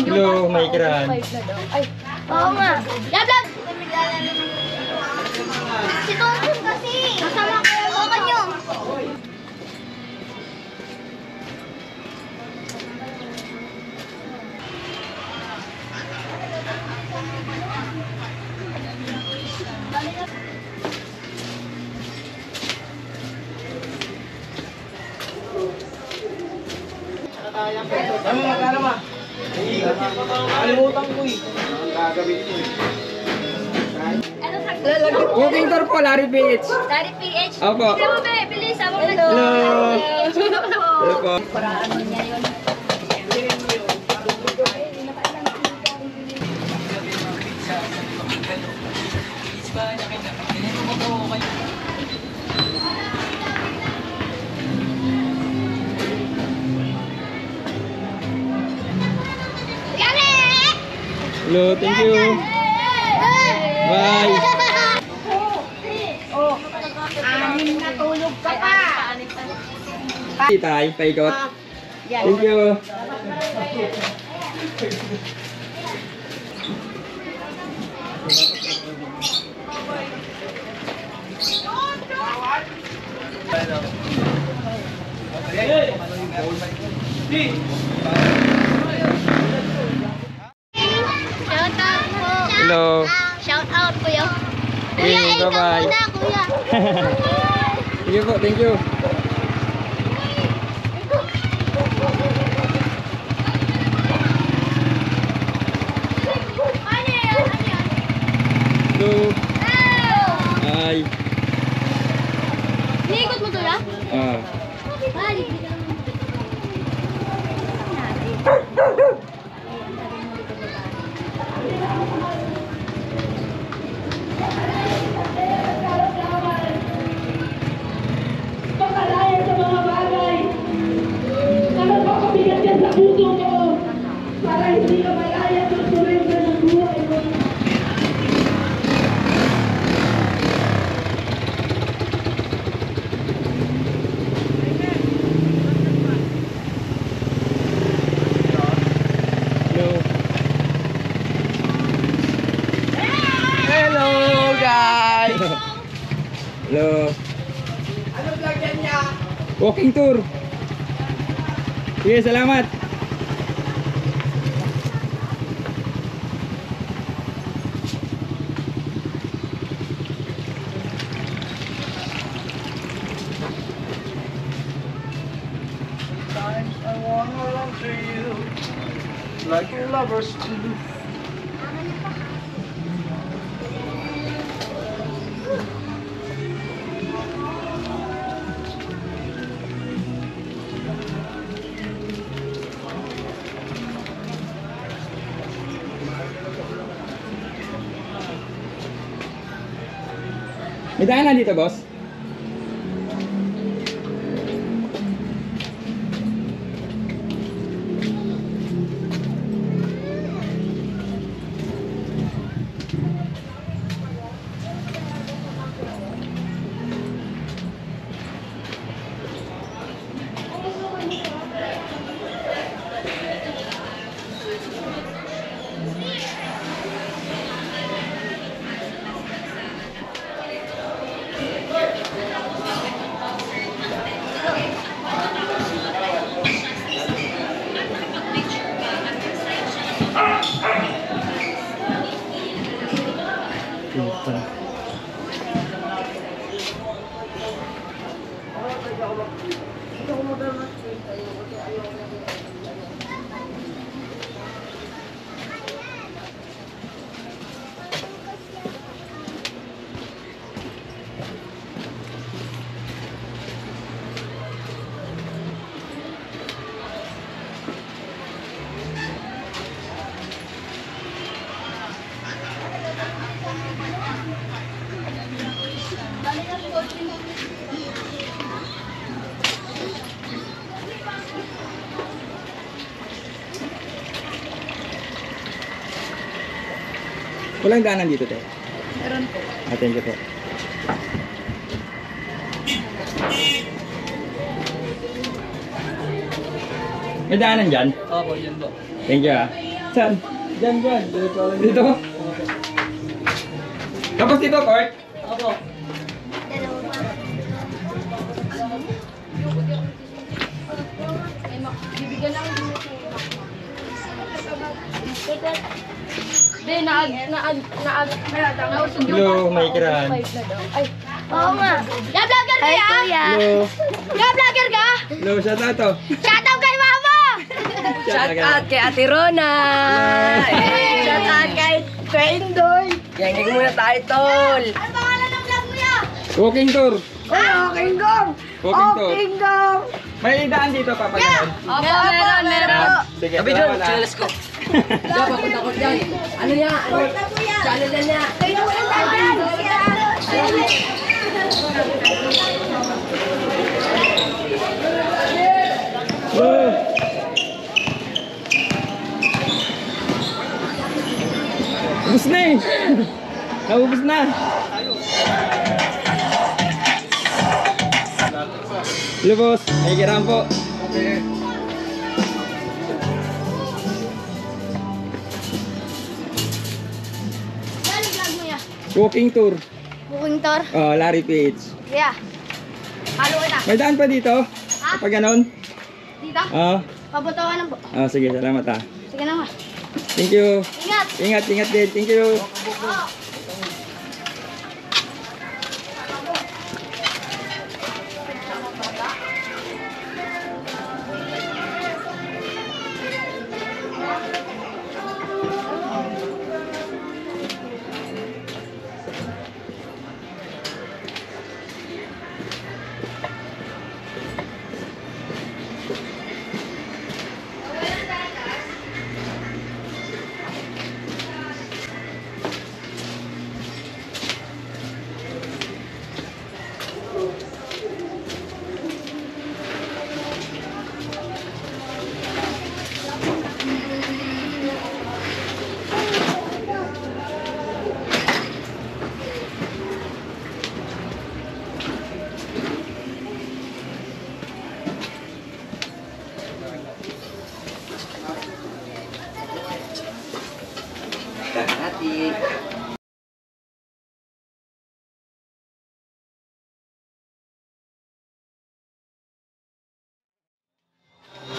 Hello, may kiran. Ay, oo nga. Lablab! Si Tonton kasi. Kasama ko yung mama nyo. Ano magkano ma? Kalimutan ko eh. Gagawin ko eh. Walking tour po, Larry PH. Dari PH. Opo. Hindi mo ba, bilis. Hello. Hello po. Paraan mo niya yun. Hello, thank you. Bye. Anim na tulog ka pa. Tay, paikot. Thank you. Shout out po. Hello. Shout out kuya. Okay, Ikaw bye-bye. muna, kuya. Thank you po, thank you. Ano yan? Ano yan? Hello. Hi. Niikot mo to lang? Ah. Balik. Pagkalayan sa mga bagay na nagpakabigat yan sa puso mo para hindi ka malaya sa surrender ng buhay mo. Hello. Hello guys! Hello. Ano vlog yan niya? Walking tour. Sige, salamat. Times I wanna run to you like lovers do. May daanan dito, boss? Walang daanan dito, te. Meron po. Thank you po. May daanan dyan? Opo, yan po. Thank you ah. Saan? Dyan. Dito? Tapos dito, Court? Opo. Hello, may kiraan. Oo nga. Ya, vlogger ka ya? Hello. Ya, vlogger ka? Hello, shout out to. Shout out kay mama! Shout out Kay Ate Rona! Shout out kay Trendoy! Gengeng muna tayo, tol! Ano pangalan ng vlog mo ya? Walking tour. Walking Dog! Walking tour. Dog! May daan dito, papaganon. Opo, meron! Sige, Sabi doon, salamat ah. channels ko. Diyan, pakot dyan. Ano yan? Channel na niya. Hello. Ubus na eh. Naubos na. Hello boss, may kiraan po. Ano vlog mo ya? Walking tour. Booking tour? Oh, Larry Page. Yeah. Halo kita. May daan pa dito? Ha? Kapag ganon? Dito? Pabutawan ng po. Sige, salamat ah. Sige na nga. Thank you. Ingat! Ingat din. Thank you.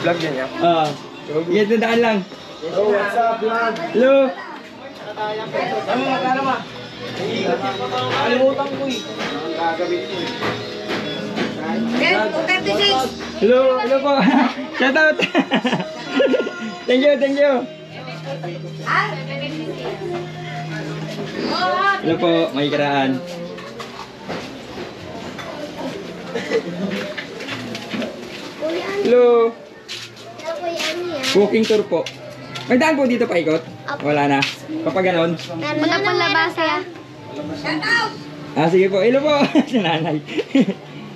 Vlog yan yan. Yan, dadaan lang. Oh, what's up, vlog? Hello. Ano ma? Kalimutan ko eh. Ang gagawin ko eh. Hello po. Shout out. Thank you. Hello po, may kiraan. Hello. Walking tour po. May daan po dito paikot? Wala na. Kapag ganon? Meron na pong labasa. Sige po. Hello po. Si nanay.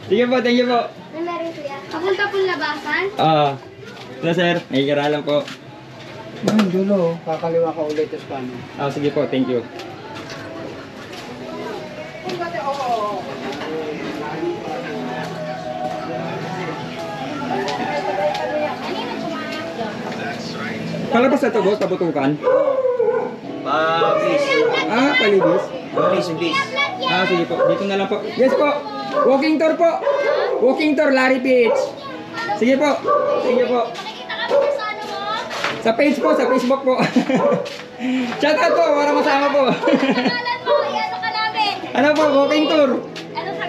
Sige po, thank you po. Meron kuya. Papunta pong labasan? Hello sir, may kiraan lang po. Dulo, kakaliwa ka ulit sa paano. Sige po, thank you. Palabas na ito, boss, tabutukan. Please. Palibis. Please. Sige po, dito na lang po. Yes po, walking tour po. Walking tour, Larry Page. Sige po, sige po. Nakikita ka po sa ano mo? Sa page po, sa Facebook po. Shout out po, para masama po. Pangalan mo, i-ano ka namin. Ano po, walking tour. Ano sa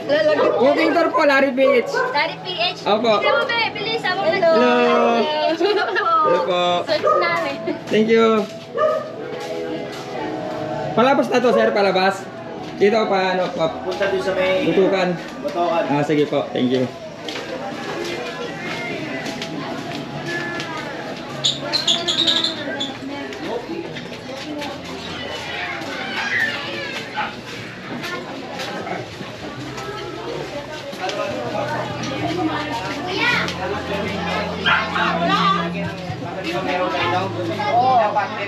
Walking tour po, Larry Page. Dari PH. Opo. Hindi mo ba, bilis. Hello. Hello po. Search namin. Thank you. Palabas na to, sir, palabas. Dito pa, Punta din sa may butukan. Botokan. Sige po, thank you.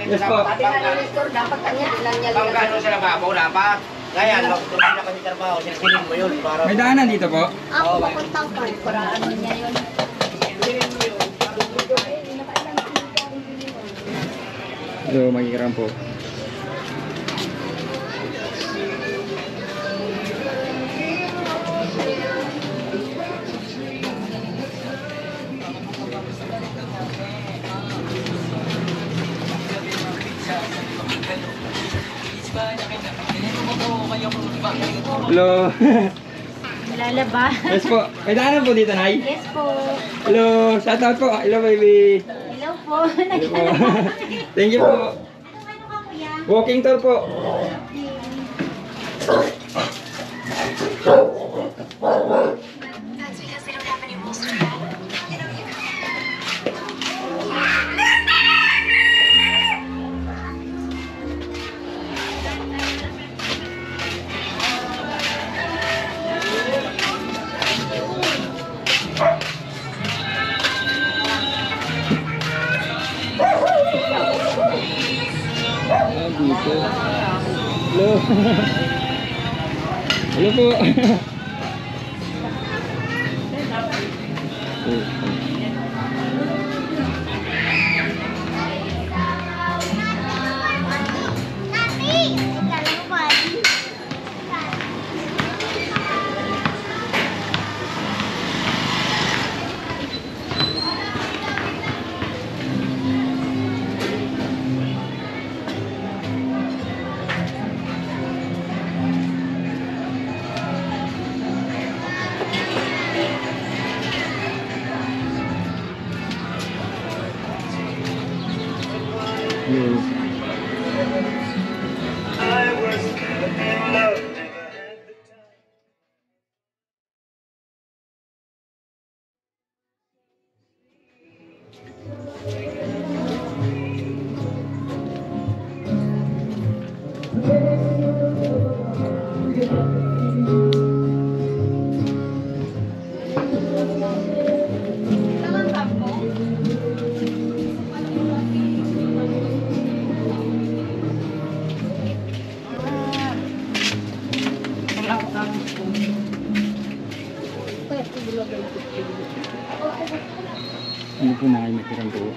Yes po. Dapat kanya, ilan niya Pag gano'n sa lababaw, dapat. Ngayon, magtuloy na kami trabaho, silpilin mo yun para... May daanan dito po. Ako papuntang park. Kuraan niya yun. So, magikiram po. Hello. Lalaba. Yes po. May daanan po dito, Nay. Yes po. Hello. Shout out po. Hello, baby. Hello po. Hello po. Thank you po. Walking tour po. Dito. Hello. Hello po. Ano po na kayo magkiram po?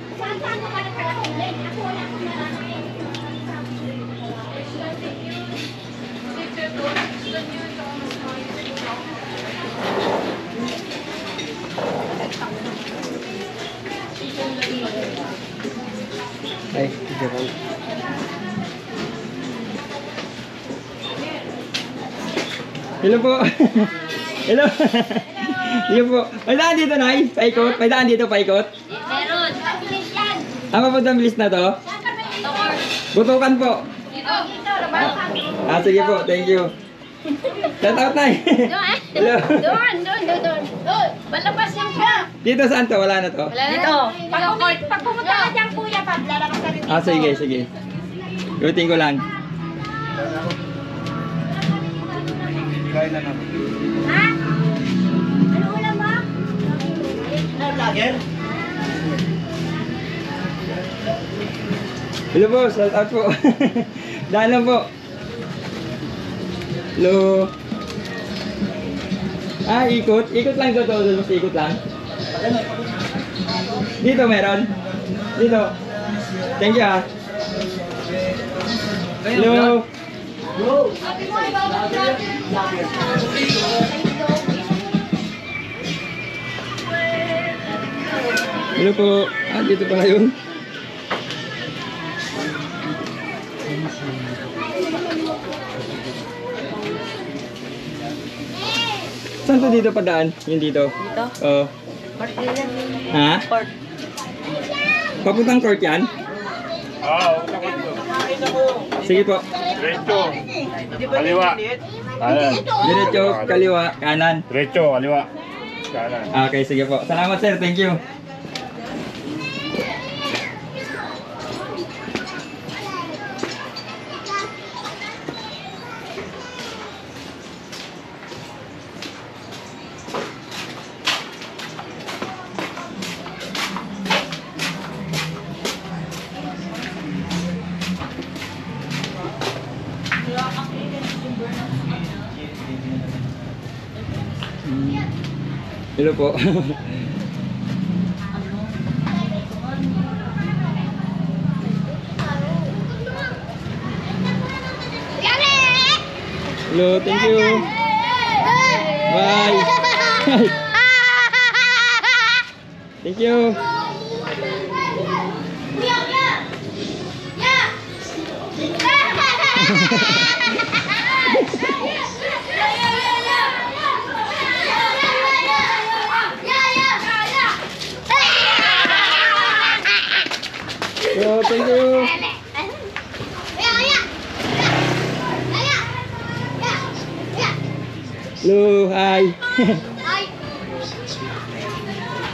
Ay, sige po. Hello po. Hello. Hello po. May daan dito, Nay. Paikot. May daan dito, paikot. Meron. Mabilis yan. Papunta bilis na to? Butukan po. Sige po. Thank you. Shout out, Nay. Hello. Doon. Malabas yan siya. Dito saan to? Wala na to? Dito. Pag pumunta ka dyan, kuya, pag lalabas ka rin dito. Sige, sige. Lutin ko lang. Ha? Ano ulam mo? Vlogger? Hello po, shout out po. Daan lang po. Hello. Ikot. Ikot lang to. Mas ikot lang. Dito meron. Dito. Thank you, ha. Hello. Hello po. Dito pala yun. Saan to dito padaan? Yung dito? Dito? Oo. Court nila. Ha? Court. Papuntang court yan? Sige po. Diretso. Kaliwa. Kanan. Diretso, kaliwa, kanan. Diretso, kaliwa. Kanan. Okay, sige po. Salamat, sir. Thank you. Hello po. Hello, thank you. Bye. Thank you. Hello, thank you. Hello, hi.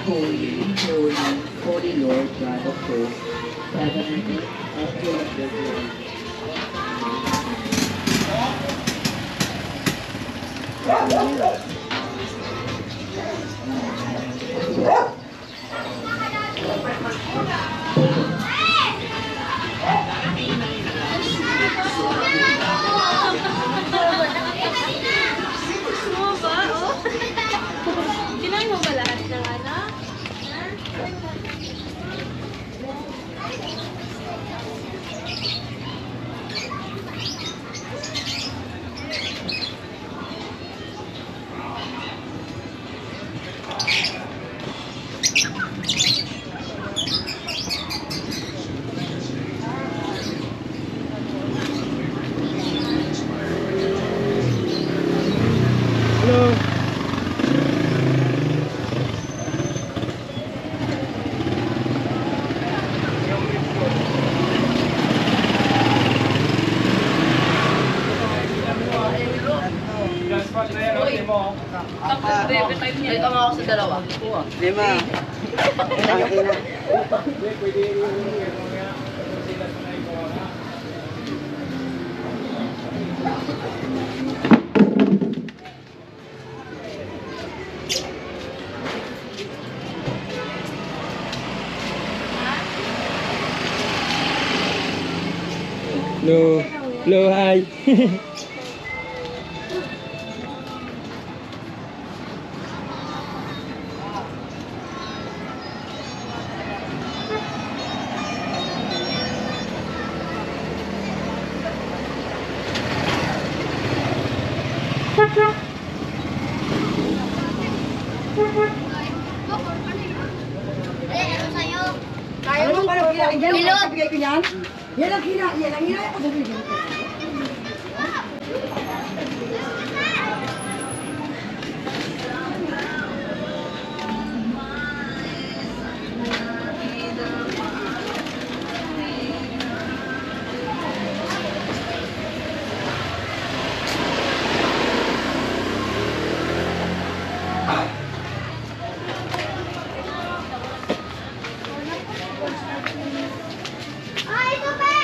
Holy, holy, holy Lord God of hosts, heaven and earth are full of your glory. Kinain mo ba lahat ng ano? Hello. Dito mo ako sa dalawa. 5. Hello. Hello, hi. Kaya mo parang kilot. Yan ang hinaya ko sa video. Ito pa!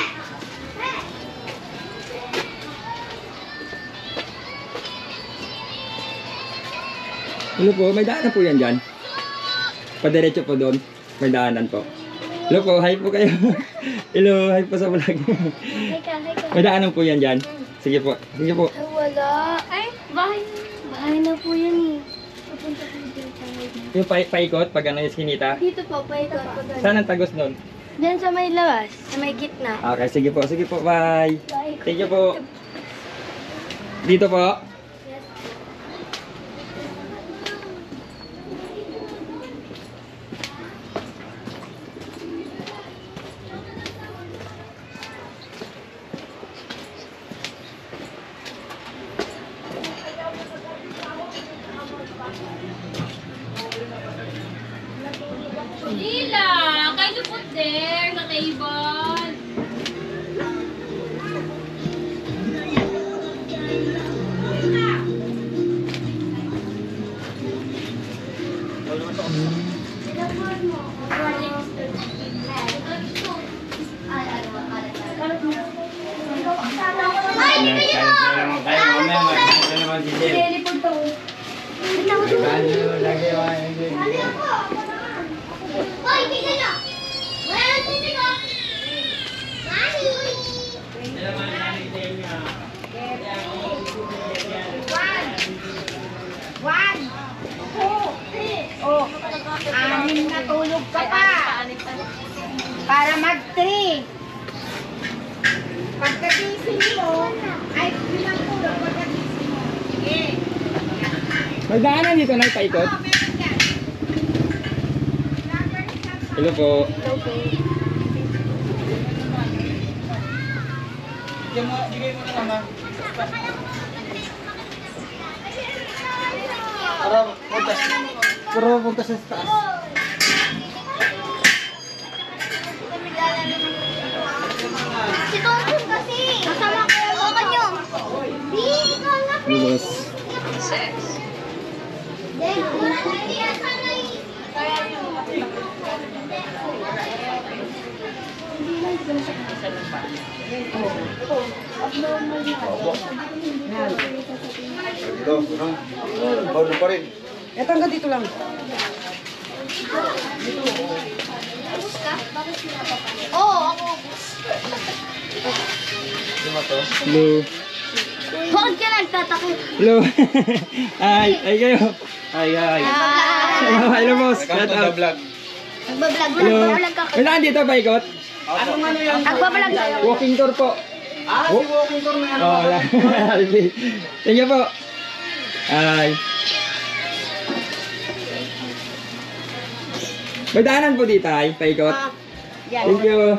Hello po, may daanan po yan dyan. Padiretso po doon. May daanan po. Hello po, hi po kayo. Hello, hi po sa vlog. Hika. May daanan po yan dyan. Sige po, sige po. Ay, wala. Ay, bahay na po yan eh. Papunta po dito. Yung paikot, pag ano yung skinita. Dito po, paikot po doon. Saan ang tagos doon? Diyan sa may labas, sa may gitna. Okay, sige po, bye. Bye. Thank you po. Dito po. Lila, can you put there sa table? Ay, hindi ko! Hoy, tignan nyo! Wala nang tubig ko! Mami! One! Two! Oh, 6 na tulog ka pa! Para mag-3! Pagkagising mo, ay 5 tulog. Pagkagising May daanan dito na paikot. Hello po. Puro punta sa taas. Si Tonton kasi. Kasama ko yung mga nyo. Di, ikaw na. Lubos. Hindi yan sanay. Bago pa rin. Eto hanggang dito lang. Oo, ako. Hello. Bakit ka nagtatakot? Hello. Ay kayo. Ay. Hello boss. Shout out. Nagbablog. Hello. Nagbablog ka. May daan dito paikot. Nagbablog tayo. Walking tour po. Si walking tour na Oh, wala. Thank you po. Ay. May daanan po dito ay paikot. Thank you.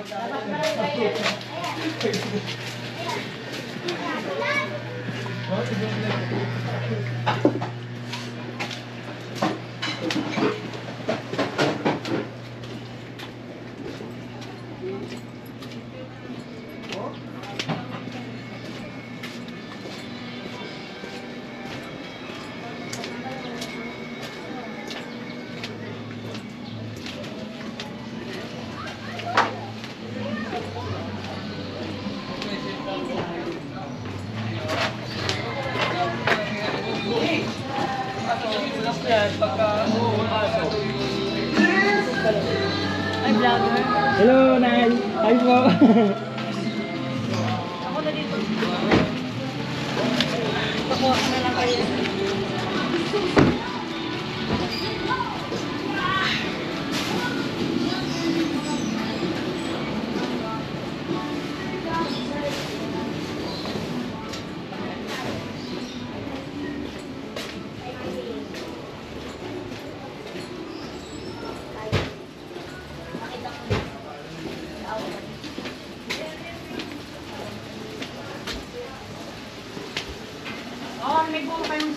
Hello, Nay. Hi po.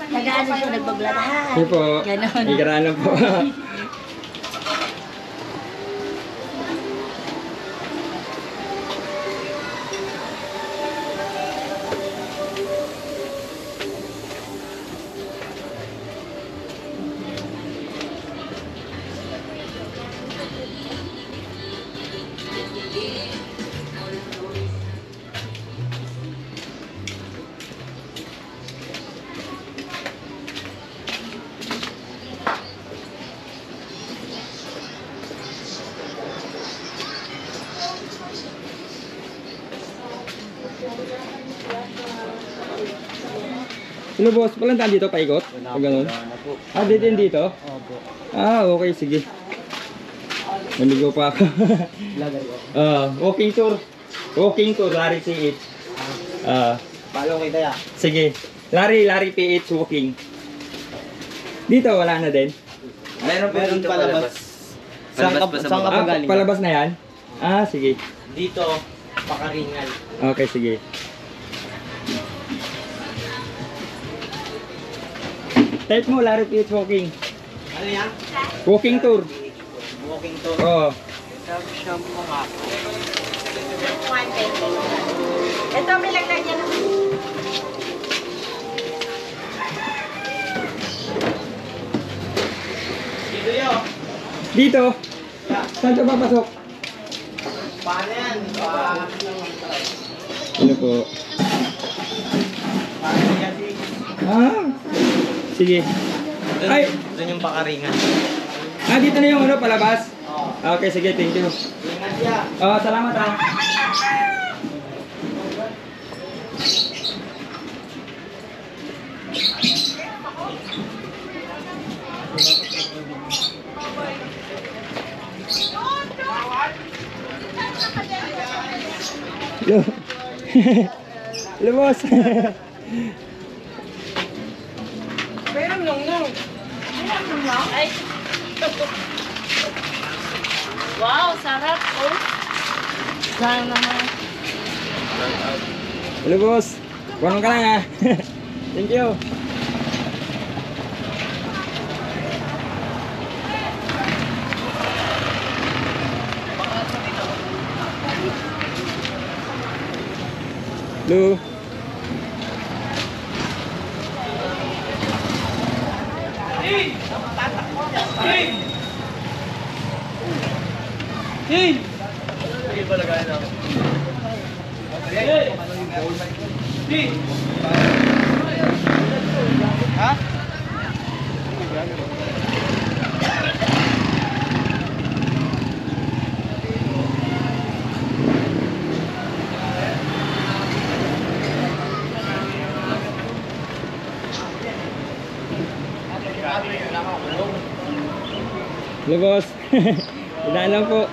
Nag-ano siya, nagbablog. Hi po. May garano po. Hello boss, walang daan dito paikot? O ganun? Ah, dito din dito? Ah, okay, sige. Naligo pa ako. Walking tour. Walking tour, Larry PH. Follow kita ya. Sige. Larry PH walking. Dito, wala na din. Meron palabas. Saan ka pa galing? Palabas na yan? Ah, sige. Dito, Pakaringal. Okay, sige. Type mo, Larry PH walking. Ano yan? Walking tour. Walking tour. Oo. Shampoo nga. Ito, may laglag yan. Dito yun. Dito. Saan ka papasok? Paano yan? Ano po? Paano yan? Ah, sige. Ay, Doon yung Pakaringal. dito na yung ano, palabas. Oo. Okay, sige, thank you. Ingat siya. Salamat ah. Hello. Hello, boss. Pero nung Ay. Wow, sarap oh. Sayang naman. Hello, boss. Kuha ka lang ha. Thank you. Hello. Hello, boss. Idaan lang po.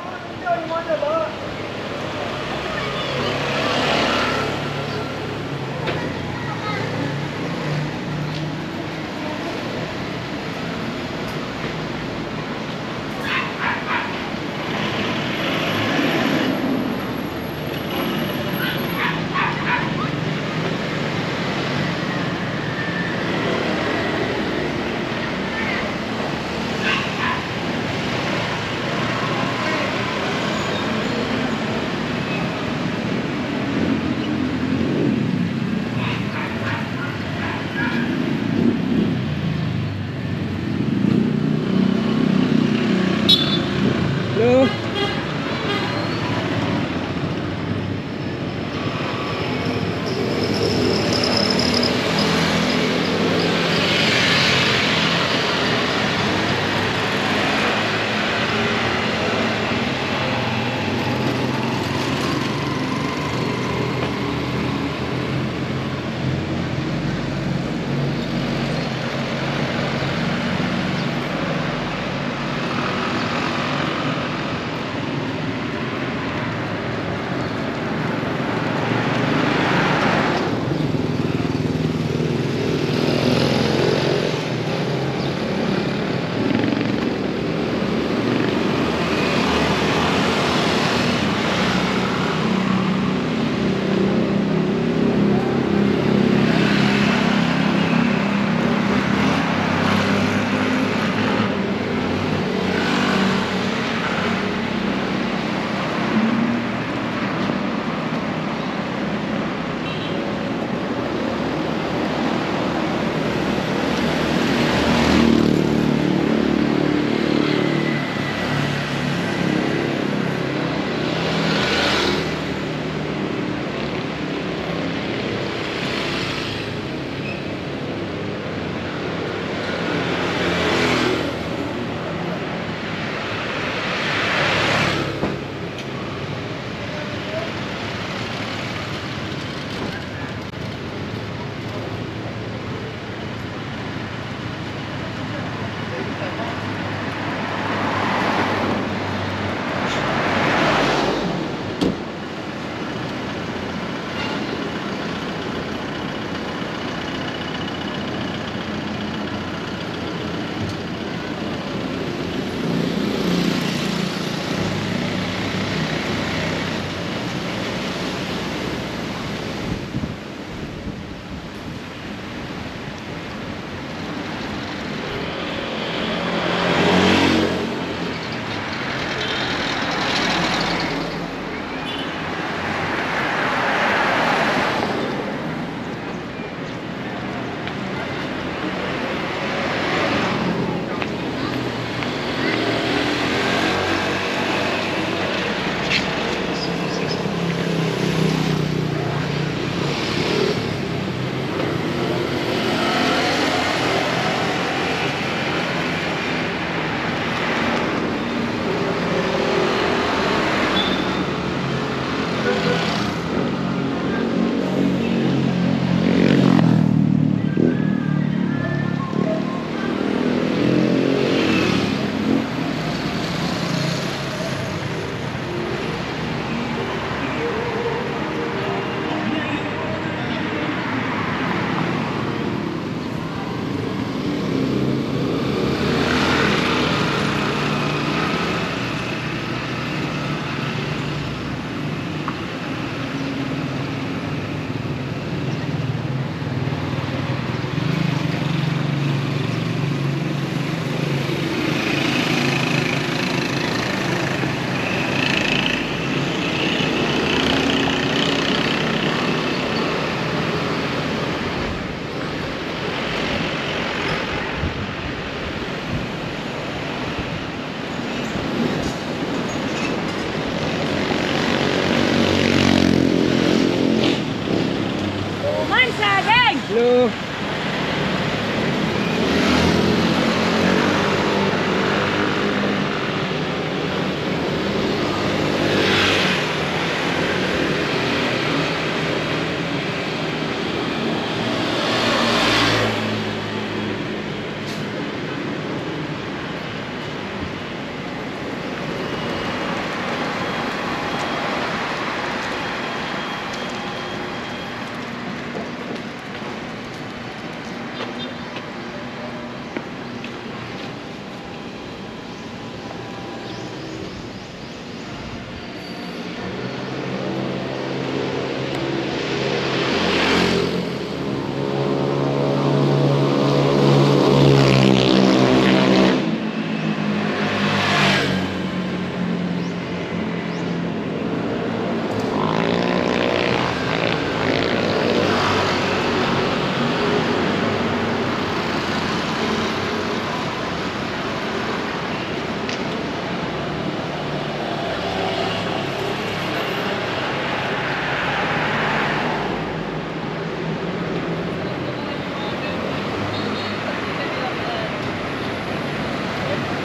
ng saging! Hello.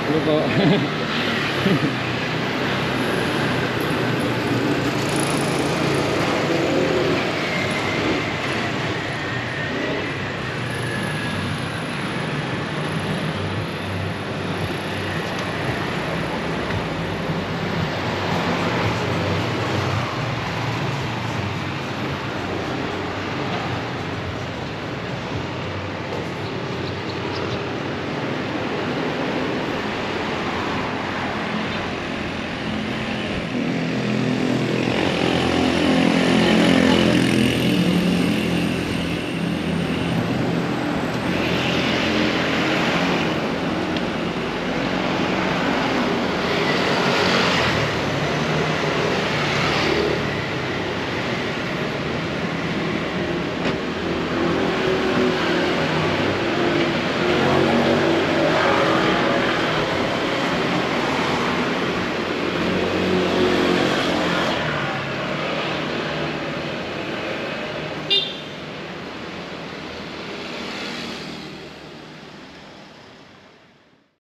Ano po?